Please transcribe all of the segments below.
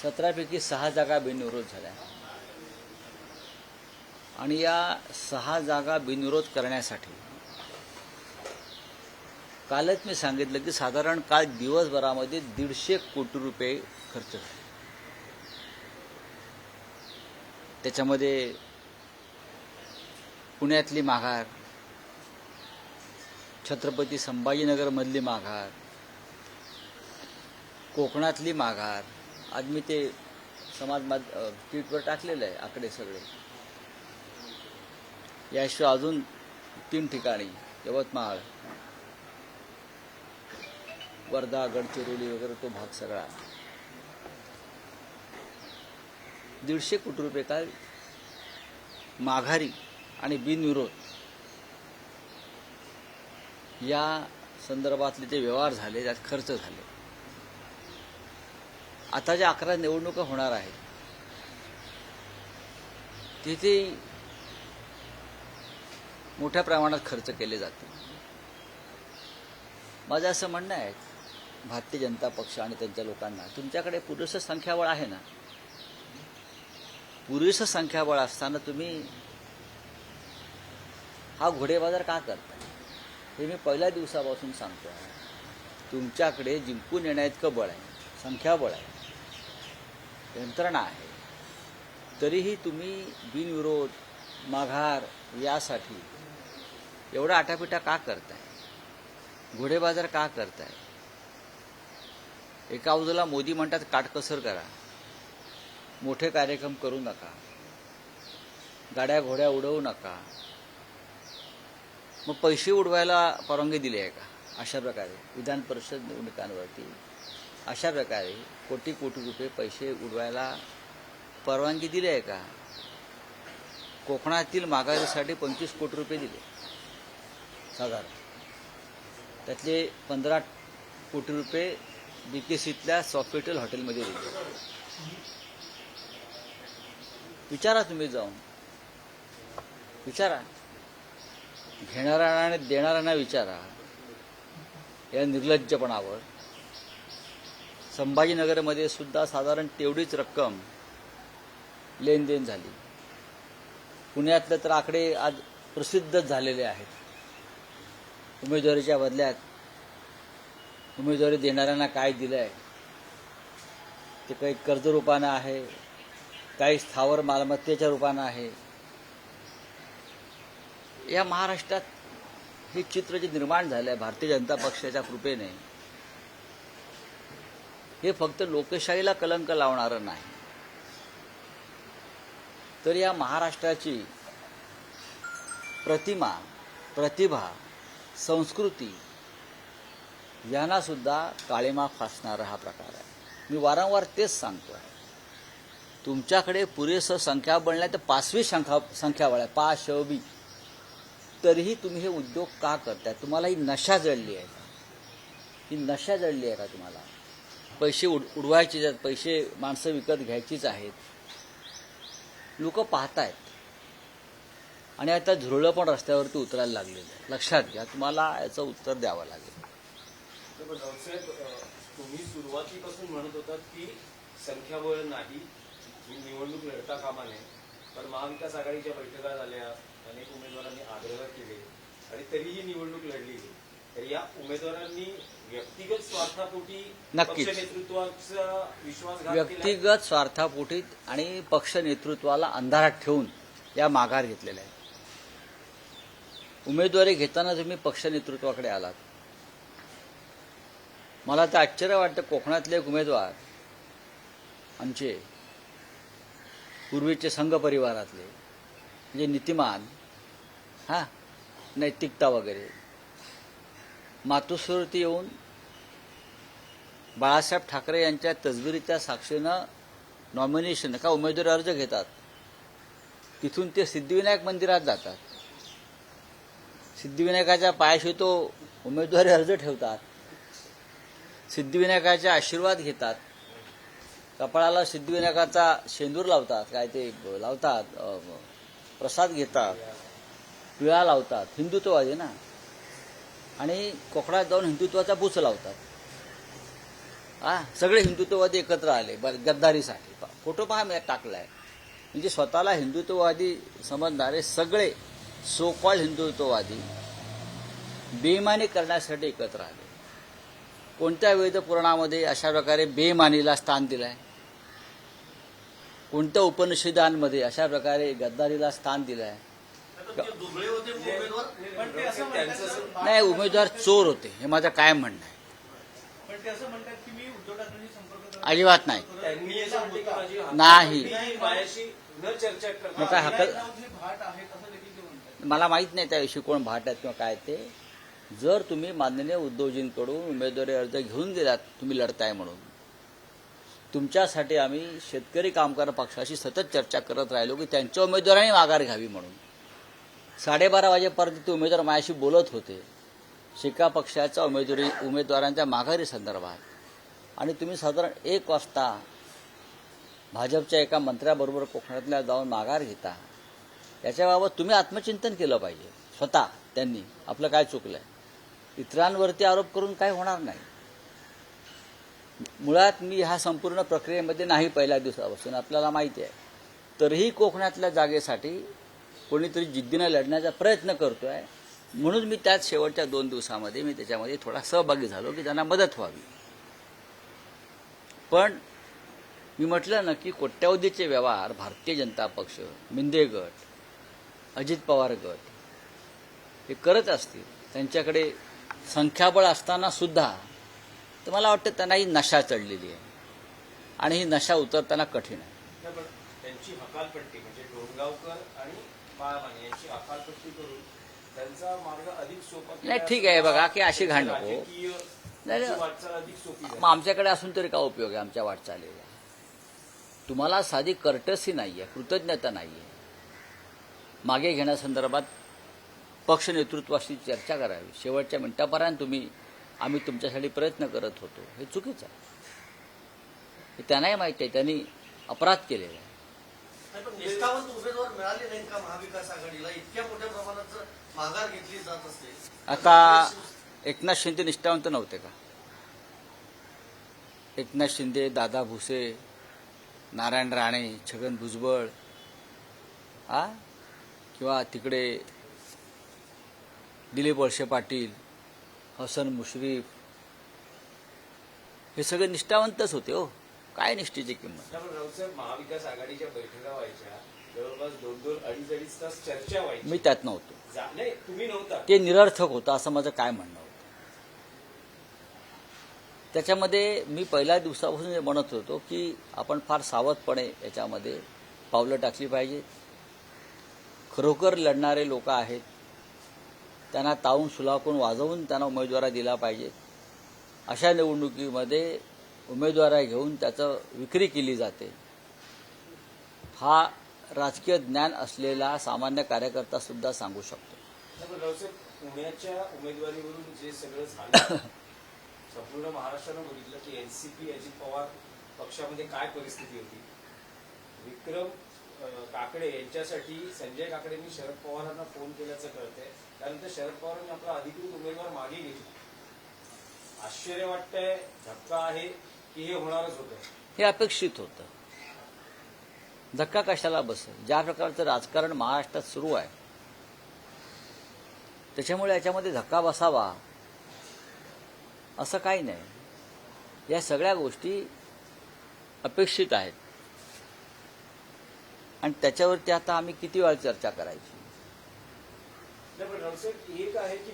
17पैकी 6 जागा बिनविरोध झाल्या आणि या 6 जागा बिनविरोध करण्यासाठी कालच मी सांगितलं की साधारण काल दिवसभरामध्ये 150 कोटी रुपये खर्च झाले. त्याच्यामध्ये पुण्यातली माघार, छत्रपती संभाजीनगरमधली माघार, कोकणातली माघार, आज मी ते ट्विटवर टाकलेलं आहे आकडे सगळे. याशिवाय अजून 3 ठिकाणी यवतमाळ, वर्धा, गडचिरोली वगैरे तो भाग सगळा 150 कोटी रुपये काय माघारी आणि बिनविरोध या संदर्भातले जे व्यवहार झाले, त्यात खर्च झाले. आता ज्या 11 निवडणुका होणार आहेत तिथे मोठ्या प्रमाणात खर्च केले जातील. माझं असं म्हणणं आहे भारतीय जनता पक्ष आणि त्यांच्या लोकांना, तुमच्याकडे पुरेसं संख्याबळ आहे ना. पुरेसं संख्याबळ असताना तुम्ही हा घोडेबाजार का करताय हे मी पहिल्या दिवसापासून सांगतो आहे. तुमच्याकडे जिंकून येण्याइतकं बळ आहे, संख्याबळ आहे, यंत्रणा आहे, तरीही तुम्ही बिनविरोध माघार यासाठी एवढा आटापिटा का करताय, घोडेबाजार का करताय. एका बाजूला मोदी म्हणतात काटकसर करा, मोठे कार्यक्रम करू नका, गाड्या घोड्या उडवू नका, मग पैसे उडवायला परवानगी दिली आहे का. अशा प्रकारे विधान परिषद निवडणुकांवरती अशा प्रकारे कोटी कोटी रुपये पैसे उडवायला परवानगी दिली आहे का. कोकणातील माघारीसाठी 25 कोटी रुपये दिले साधारण, त्यातले 15 कोटी रुपये बीकेसीतल्या सॉफिटेल हॉटेलमध्ये दिले. विचारा तुम्ही जाऊन, विचारा, घेणाऱ्यांना आणि देणाऱ्यांना विचारा या निर्लज्जपणावर. संभाजीनगरमध्ये सुद्धा साधारण तेवढीच रक्कम लेनदेन झाली. पुण्यातले तर आकडे आज प्रसिद्धच झालेले आहेत. उमेदवारीच्या बदल्यात उमेदवारी देणाऱ्यांना काय दिलं आहे ते काही कर्ज रूपानं आहे, काही स्थावर मालमत्तेच्या रूपानं आहे. या महाराष्ट्रात हे चित्र जे निर्माण झालं आहे भारतीय जनता पक्षाच्या कृपेने, हे फक्त लोकशाहीला कलंक लावणारं नाही, तर या महाराष्ट्राची प्रतिमा, प्रतिभा, संस्कृती यांना सुद्धा काळिमा फासणारा हा प्रकार आहे. मी वारंवार तेच सांगतो आहे, तुमच्याकडे पुरेसं संख्याबळ नाही तर 5वी संख्याबळ आहे, 5 तरीही तुम्ही हे उद्योग का करताय. तुम्हाला ही नशा जळली आहे का, ही नशा जळली आहे का तुम्हाला. पैसे उडवायचे, पैसे माणसं विकत घ्यायचीच आहेत. लोक पाहतायत आणि आता झुरळं पण रस्त्यावरती उतरायला लागलेलं आहे. लक्षात घ्या, तुम्हाला याचं उत्तर द्यावं लागेल. तुम्ही सुरुवातीपासून म्हणत होतात की संख्याबळ नाही, ही निवडणूक लढता कामा नये, पण महाविकास आघाडीच्या बैठका झाल्या, अनेक उमेदवारांनी आग्रह केले आणि तरीही निवडणूक लढली. तर या उमेदवारांनी व्यक्तिगत स्वार्थापोटी पक्ष नेतृत्वाचा विश्वासघात केला, व्यक्तिगत स्वार्थापोटी आणि पक्ष नेतृत्वाला अंधारात ठेवून या माघार घेतलेल्या आहेत. उमेदवारी घेताना तुम्ही पक्ष नेतृत्वाकडे आलात. मला तर आश्चर्य वाटतं, कोकणातले एक उमेदवार आमचे पूर्वीचे संघ परिवारातले, म्हणजे नीतिमान, नैतिकता वगैरे, मातोश्रीवरती येऊन बाळासाहेब ठाकरे यांच्या तसबिरीच्या साक्षीनं नॉमिनेशन का उमेदवारी अर्ज घेतात. तिथून ते सिद्धिविनायक मंदिरात जातात, सिद्धिविनायकाच्या पायाशी तो उमेदवारी अर्ज ठेवतात, सिद्धिविनायकाचे आशीर्वाद घेतात, कपाळाला सिद्धिविनायकाचा शेंदूर लावतात, काय ते लावतात, प्रसाद घेतात, पिळा लावतात, हिंदुत्ववादी ना, आणि कोकणात जाऊन हिंदुत्वाचा बूच लावतात. सगळे हिंदुत्ववादी एकत्र आले गद्दारीसाठी. फोटो पहा मी टाकलाय. म्हणजे स्वतःला हिंदुत्ववादी समजणारे सगळे सो कॉल्ड हिंदुत्ववादी बेईमानी करण्यासाठी एकत्र आले. कोणत्या वेद पुराणामध्ये अशा प्रकारे बेईमानीला स्थान दिलंय? कोणत्या उपनिषदांमध्ये अशा प्रकारे गद्दारीला स्थान दिलंय? नाही, उमेदवार चोर होते हे माझं काय म्हणणं आहे. अजिबात नाही. नाही. मग काय मला माहित नाही त्याविषयी कोण भाट आहेत किंवा काय ते. जर तुम्ही माननीय उद्धवजींकडून उमेदवारी अर्ज घेऊन दिलात, तुम्ही लढताय म्हणून, तुमच्यासाठी आम्ही शेतकरी कामगार पक्षाशी सतत चर्चा करत राहिलो की त्यांच्या उमेदवारांनी माघार घ्यावी म्हणून. 12:30 वाजेपर्यंत ते उमेदवार माझ्याशी बोलत होते शेका पक्षाच्या उमेदवारांच्या माघारी संदर्भात. आणि तुम्ही साधारण 1 वाजता भाजपच्या एका मंत्र्याबरोबर कोकणातल्या जाऊन माघार घेता. याच्याबाबत तुम्ही आत्मचिंतन केलं पाहिजे स्वतः. त्यांनी आपलं काय चुकलंय. इतरांवरती आरोप करून काय होणार नाही. मुळात मी ह्या संपूर्ण प्रक्रियेमध्ये नाही पहिल्या दिवसापासून, आपल्याला माहिती आहे. तरीही कोकणातल्या जागेसाठी कोणीतरी जिद्दीनं लढण्याचा प्रयत्न करतोय. म्हणून मी त्यात शेवटच्या 2 दिवसामध्ये मी त्याच्यामध्ये थोडा सहभागी झालो की त्यांना मदत व्हावी. पण मी म्हटलं ना की कोट्यावधीचे व्यवहार भारतीय जनता पक्ष, मिंदे गट, अजित पवार गट हे करत असतील, त्यांच्याकडे संख्याबळ असताना सुद्धा, तर मला वाटतं त्यांना ही नशा चढलेली आहे आणि ही नशा उतरताना कठीण आहे. त्यांची हकालपट्टी म्हणजे डोणगावकर आणि बाळामाने यांची हकालपट्टी करून त्यांचा मार्ग अधिक सोपा. नाही, ठीक आहे. बघा की अशी घाण नको. वाटचाल अधिक सोपी. मग आमच्याकडे असून तरी काय उपयोग आहे आमच्या वाटचालीला? तुम्हाला साधी कर्टसी नाहीये, कृतज्ञता नाहीये. मागे घेण्यासंदर्भात पक्ष नेतृत्वाशी चर्चा करावी. शेवटच्या मिनिटापर्यंत आम्ही तुमच्यासाठी प्रयत्न करत होतो, हे चुकीचं आहे. हे त्यांनाही माहिती आहे. त्यांनी अपराध केलेला आहे. निष्ठावंत उमेदवार मिळाले नाही का महाविकास आघाडीला? इतक्या मोठ्या प्रमाणात जर माघार घेतली जात असते. आता एकनाथ शिंदे निष्ठावंत नव्हते का? एकनाथ शिंदे, दादा भुसे, नारायण राणे, छगन भुजबळ, किंवा तिकडे दिलीप वळसे पाटील, हसन मुश्रीफ, हे सगळे निष्ठावंतच होते. हो, काय निष्ठेची किंमत. महाविकास आघाडीच्या बैठका व्हायच्या, जवळपास 2-2, 2.5 तास चर्चा व्हायची. मी त्यात नव्हतो. नाही, तुम्ही नव्हता. ते निरर्थक होतं असं माझं काय म्हणणं होतं. त्याच्यामध्ये मी पहिल्या दिवसापासून हे म्हणत होतो की आपण फार सावधपणे याच्यामध्ये पावलं टाकली पाहिजेत. खरोखर लढणारे लोक आहेत, त्यांना तावून सुलाखून वाजवून त्यांना उमेदवारी दिला पाहिजे. अशा निवडणुकीमध्ये उमेदवार घेऊन त्याचं विक्री केली जाते. हा राजकीय ज्ञान असलेला सामान्य कार्यकर्ता सुद्धा सांगू शकतो. पुण्याच्या उमेदवारीवरून जे सगळं झालं, संपूर्ण महाराष्ट्रानं बघितलं की एनसीपी अजित पवार पक्षामध्ये काय परिस्थिती होती. विक्रम काकडे यांच्यासाठी संजय काकडेंनी शरद पवारांना फोन केल्याचं कळतंय. त्यानंतर शरद पवारांनी आपला अधिकृत उमेदवार मागे घेतला. आश्चर्य वाटतंय, धक्का आहे की हे होणारच होतं? हे अपेक्षित होतं. धक्का कशाला बसेल? ज्या प्रकारचं राजकारण महाराष्ट्रात सुरू आहे त्याच्यामुळे याच्यामध्ये धक्का बसावा असं काही नाही. या सगळ्या गोष्टी अपेक्षित आहेत आणि त्याच्यावरती आता आम्ही किती वेळा चर्चा करायची. पण रावसाहेब, एक आहे की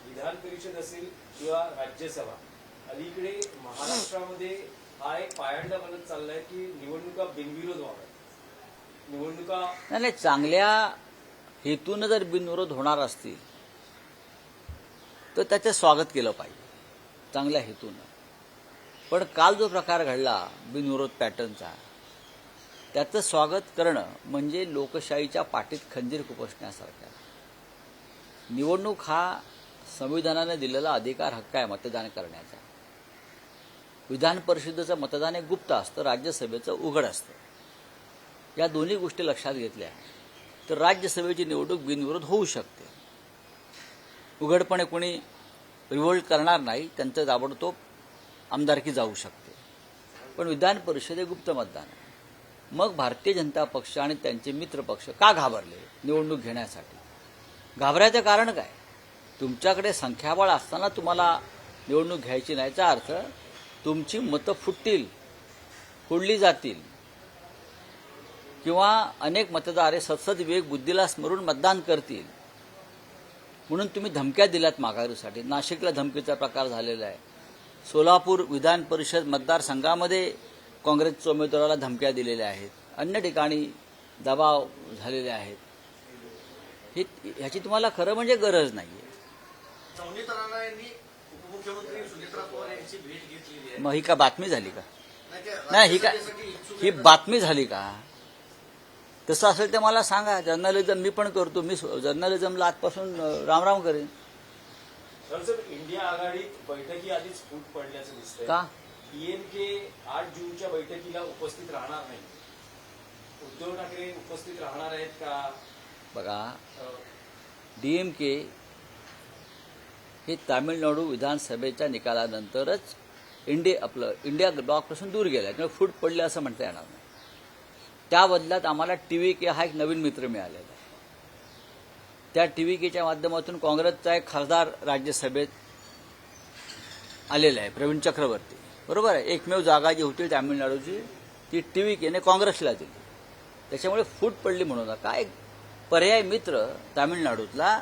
विधान परिषद असेल किंवा राज्यसभा, अलीकडे महाराष्ट्रामध्ये हा एक पायंडा बनत चाललाय की निवडणुका बिनविरोध व्हाव्यात. निवडणुका नाही, चांगल्या हेतून जर बिनविरोध होणार असतील तर त्याचं स्वागत केलं पाहिजे, चांगल्या हेतूनं. पण काल जो प्रकार घडला बिनविरोध पॅटर्नचा, त्याचं स्वागत करणं म्हणजे लोकशाहीच्या पाठीत खंजीर खुपसण्यासारखं. निवडणूक हा संविधानाने दिलेला अधिकार, हक्क आहे मतदान करण्याचा. विधान परिषदेचं मतदान हे गुप्त असतं, राज्यसभेचं उघड असतं. या दोन्ही गोष्टी लक्षात घेतल्या तर राज्यसभेची निवडणूक बिनविरोध होऊ शकते. उघडपणे कोणी रिव्होल्ट करणार नाही, त्यांचं ताबडतोब आमदारकी जाऊ शकते. पण विधान परिषद हे गुप्त मतदान आहे. मग भारतीय जनता पक्ष आणि त्यांचे मित्र पक्ष का घाबरले निवडणूक घेण्यासाठी? घाबरायचं कारण काय? तुमच्याकडे संख्याबळ असताना तुम्हाला निवडणूक घ्यायची नाही, याचा अर्थ तुमची मतं फोडली जातील किंवा अनेक मतदार हे सतसत विवेक बुद्धीला स्मरून मतदान करतील म्हणून तुम्ही धमक्या दिल्यात माघारीसाठी. नाशिकला धमकीचा प्रकार झालेला आहे. सोलापूर विधान परिषद मतदारसंघामध्ये काँग्रेसच्या उमेदवाराला धमक्या दिलेल्या आहेत. अन्य ठिकाणी दबाव झालेले आहेत. ह्याची तुम्हाला खरं म्हणजे गरज नाहीये. नवनीत राणा यांनी उपमुख्यमंत्री सुनेत्रा पवार यांची भेट घेतलेली आहे. मग ही का बातमी झाली का? नाही, नाही, ही राज्यसभेसाठी इच्छुक ही बातमी झाली का? तसं असेल तर मला सांगा. जर्नलिझम मी पण करतो. मी जर्नलिझमला आजपासून रामराम करेन. सर, इंडिया आघाडीत बैठकी आधीच फूट पडल्याचं दिसतंय. का? डीएमके 8 जूनच्या बैठकीला उपस्थित राहणार नाही. उद्धव ठाकरे उपस्थित राहणार आहेत का? बघा, डीएमके हे तामिळनाडू विधानसभेच्या निकालानंतरच इंडिया ब्लॉकपासून दूर गेला, त्यामुळे फूट पडले असं म्हणता येणार नाही. त्या बदल्यात आम्हाला टीव्हीके हा एक नवीन मित्र मिळालेला आहे. त्या टीव्हीकेच्या माध्यमातून काँग्रेसचा एक खासदार राज्यसभेत आलेला आहे, प्रवीण चक्रवर्ती. बरोबर आहे. एकमेव जागा जी होती तामिळनाडूची ती टीव्हीकेने काँग्रेसला दिली. त्याच्यामुळे फूट पडली म्हणून काय पर्याय मित्र तामिळनाडूतला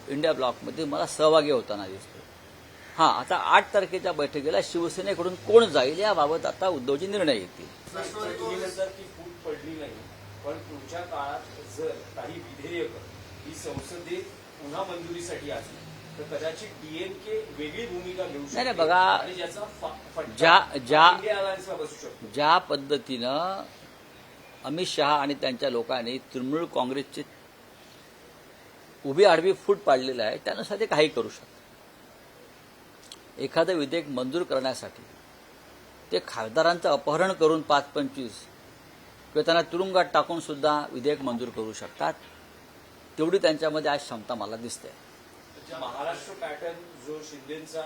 इंडिया ब्लॉकमध्ये मला सहभागी होताना दिसतो. हां, आता 8 तारखेच्या बैठकीला शिवसेनेकडून कोण जाईल याबाबत आता उद्धवजी निर्णय घेतील. तुम्ही म्हणतात की फूट पडली नाही, पण पुढच्या काळात जर काही विधेयक ही संसदेत पुन्हा मंजुरीसाठी आली तर कदाचित डीएमके वेगळी भूमिका घेऊ शकते. नाही, बघा, आणि ज्याचा फटका इंडिया आघाडीला बसू शकतो. ज्या पद्धतीनं अमित शहा आणि त्यांच्या लोकांनी तृणमूल काँग्रेसची उभी आडवी फूट पाडलेला आहे, त्यानुसार ते काही करू शकतात. एखादं विधेयक मंजूर करण्यासाठी ते खासदारांचं अपहरण करून 5-25 किंवा त्यांना तुरुंगात टाकून सुद्धा विधेयक मंजूर करू शकतात. तेवढी त्यांच्यामध्ये आज क्षमता मला दिसते. महाराष्ट्र पॅटर्न जो शिंदेचा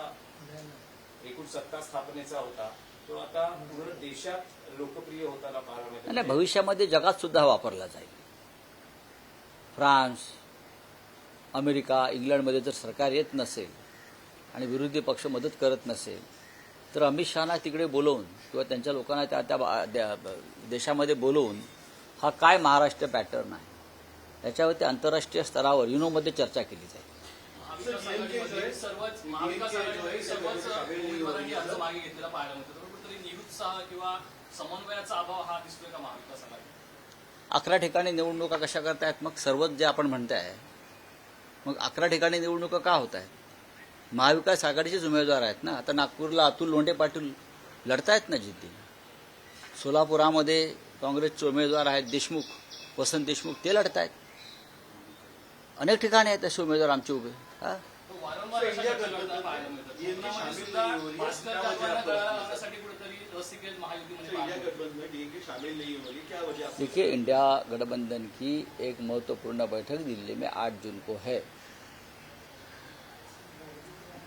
एकूण सत्ता स्थापनेचा होता तो आता पूर्ण देशात लोकप्रिय होताना पाहायला मिळतो. आणि भविष्यामध्ये जगात सुद्धा वापरला जाईल. फ्रान्स, अमेरिका, इंग्लंडमध्ये जर सरकार येत नसेल आणि विरोधी पक्ष मदत करत नसेल तर अमित शहाना तिकडे बोलवून किंवा त्यांच्या लोकांना त्या देशामध्ये बोलवून हा काय महाराष्ट्र पॅटर्न आहे याच्यावरती आंतरराष्ट्रीय स्तरावर युनोमध्ये चर्चा केली जाईल. सर्वच महाविकास आघाडीमध्ये सर्वच उमेदवारांनी अर्ज मागे घेतलेला पाहायला मिळतो. कुठेतरी निरुत्साह किंवा समन्वयाचा अभाव हा दिसतोय का महाविकास आघाडी? 11 ठिकाणी निवडणुका कशा करतायत? मग सर्वच जे आपण म्हणताय, मग 11 ठिकाणी निवडणुका का होत आहेत? महाविकास आघाडीचेच उमेदवार आहेत ना. आता नागपूरला अतुल लोंढे पाटील लढतायत ना जिद्दी. सोलापुरामध्ये काँग्रेसचे उमेदवार आहेत देशमुख, वसंत देशमुख, ते लढतायत. अनेक ठिकाणी आहेत असे उमेदवार आमचे उभे. वारंवार अशा घटना पाहायला मिळतात. पुण्यामध्ये सुद्धा भास्कर जाधवांना गळा लावण्यासाठी कुठेतरी रसिकेल महायुतीमध्ये देखिए, इंडिया गठबंधन की एक महत्वपूर्ण बैठक दिल्ली में 8 जून को है.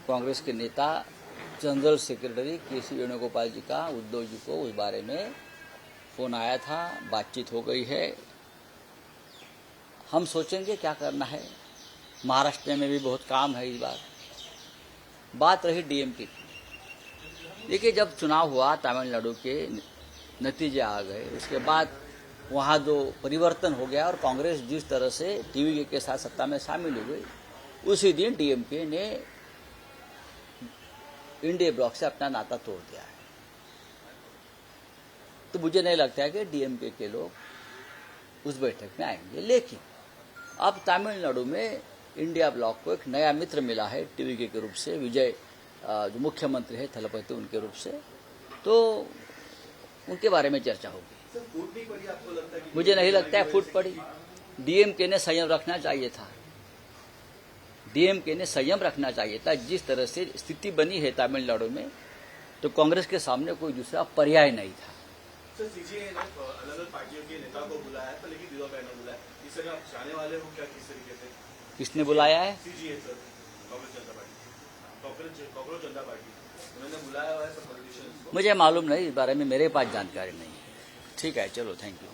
कांग्रेस के नेता जनरल सेक्रेटरी के.सी. वेणुगोपाल जी का उद्धव जी को उस बारे में फोन आया था, बातचीत हो गई है. हम सोचेंगे क्या करना है. महाराष्ट्र में भी बहुत काम है इस बार. बात रही डीएमके की. देखिए, जब चुनाव हुआ तमिलनाडु के नतीजे आ गए, उसके बाद वहाँ जो परिवर्तन हो गया और कांग्रेस जिस तरह से टीवी के साथ सत्ता में शामिल हो गई, उसी दिन डीएमके ने इंडिया ब्लॉक से अपना नाता तोड़ दिया है. तो मुझे नहीं लगता है कि डीएमके के लोग उस बैठक में आएंगे. लेकिन अब तमिलनाडु में इंडिया ब्लॉक को एक नया मित्र मिला है टीवीके के रूप से. विजय जो मुख्यमंत्री है थलपति उनके रूप से, तो उनके बारे में चर्चा होगी. मुझे नहीं लगता है फूट पड़ी. डीएमके ने संयम रखना चाहिए था. डीएमके ने संयम रखना चाहिए था. जिस तरह से स्थिति बनी है तमिलनाडु में, तो कांग्रेस के सामने कोई दूसरा पर्याय नहीं था. सर, सीजीआई ने अलग अलग पार्टियों के नेता को बुलाया है, लेकिन विरोध ने बुलाया. इस तरह आप जाने वाले हो क्या? किस तरीके से किसने बुलाया है? सीजीआई सर, कांग्रेस जनता पार्टी. उन्होंने बुलाया हुआ है सब पॉलिटिशियंस को। मुझे मालूम नहीं, इस बारे में मेरे पास जानकारी नहीं है। ठीक है, चलो, थैंक यू।